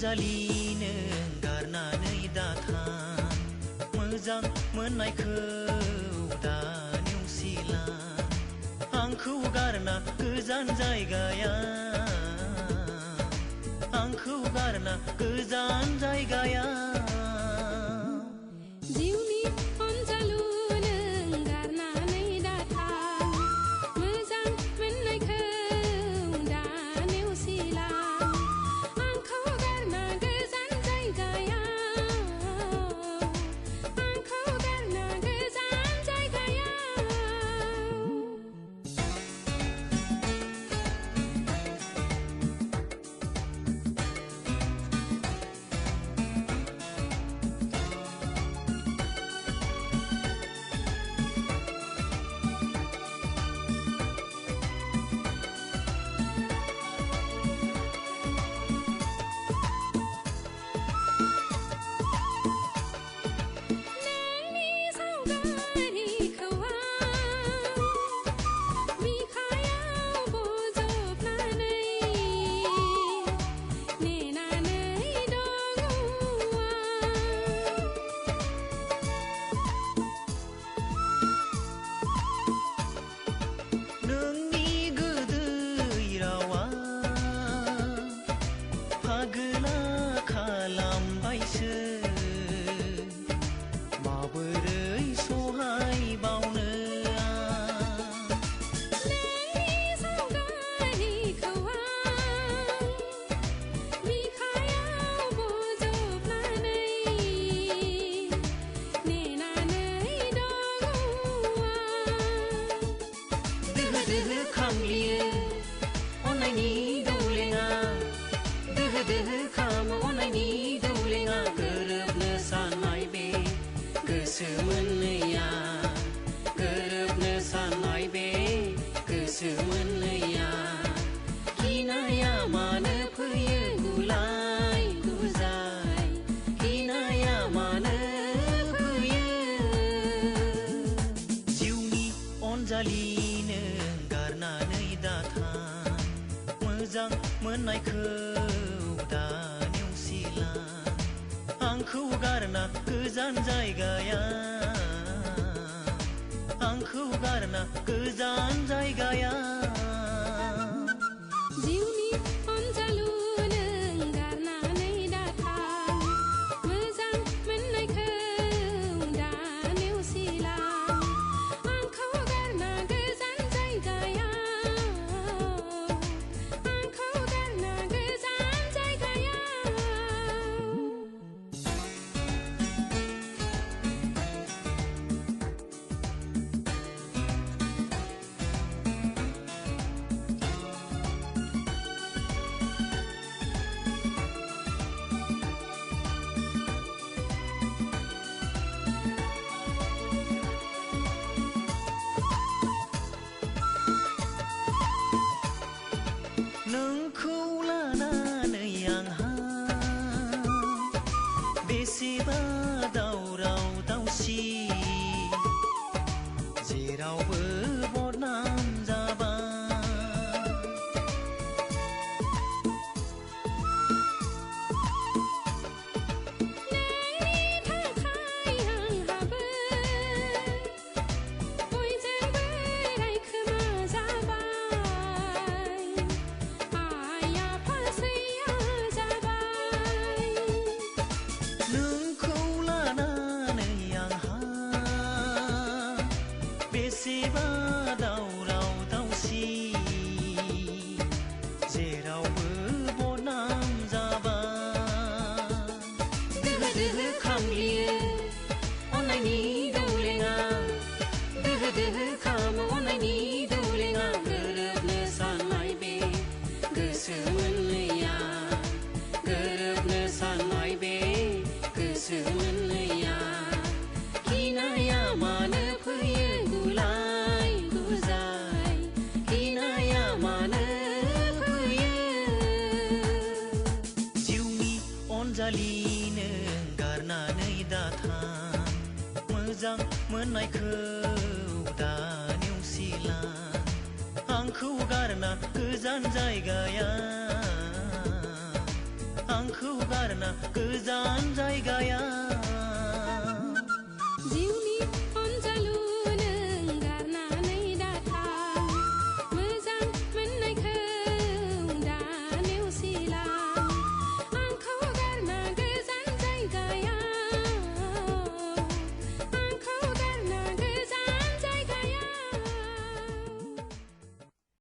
अनजालिनो गारनानै दाथां मोजां मोननायखौ दा नेवसिला आंखौ गारना गोजान जायगायाव आंखौ गारना गोजान जायगायाव जिउनि अनजालु नों गारनानै दाथां मोजां मोननायखौ दा नेवसिला आंखौ गारना गोजान जायगायाव आंखौ गारना गोजान जायगायाव गोरोबनो साननाय बे गोसो मोननैया गिनाया मानो फैयो गुलाय गुजाय गिनाया मानो फैयो जिउनि अनजालिनो गारनानै दाथां मोजां मोननायखौ दा नेवसिला आंखौ गारना गोजान जायगायाव आंखौ गारना गोजान जायगायाव जिउनि अनजालु नों गारनानै दाथां मोजां मोननायखौ दा नेवसिला आंखौ गारना गोजान जायगायाव आंखौ गारना गोजान जायगायाव नोंखौ लानानै आंहा बेसेबा दावराव दावसि जेरावबो बदनाम जाबाय नोंनि थाखाय आंहाबो बयजोंबो रायखोमा जाबाय आइ आफा सैया जाबाय नोंखौ लानानै आंहा बेसेबा दावराव दावसि जेरावबो बदनाम जाबाय दोहो दोहो खामग्लियो अननायनि दौलेङा दोहो दोहो खामो अननायनि दौलेङा गोरोबनो साननाय बे गोसो मोननैया गोरोबनो साननाय बे गोसो मोननैया गिनाया मानो फैयो गुलाय गुजाय गिनाया मानो फैयो जिउनि अनजालिनो गारनानै दाथां मोजां मोननायखौ दा नेवसिला आंखौ गारना गोजान जायगायाव आंखौ गारना गोजान जायगायाव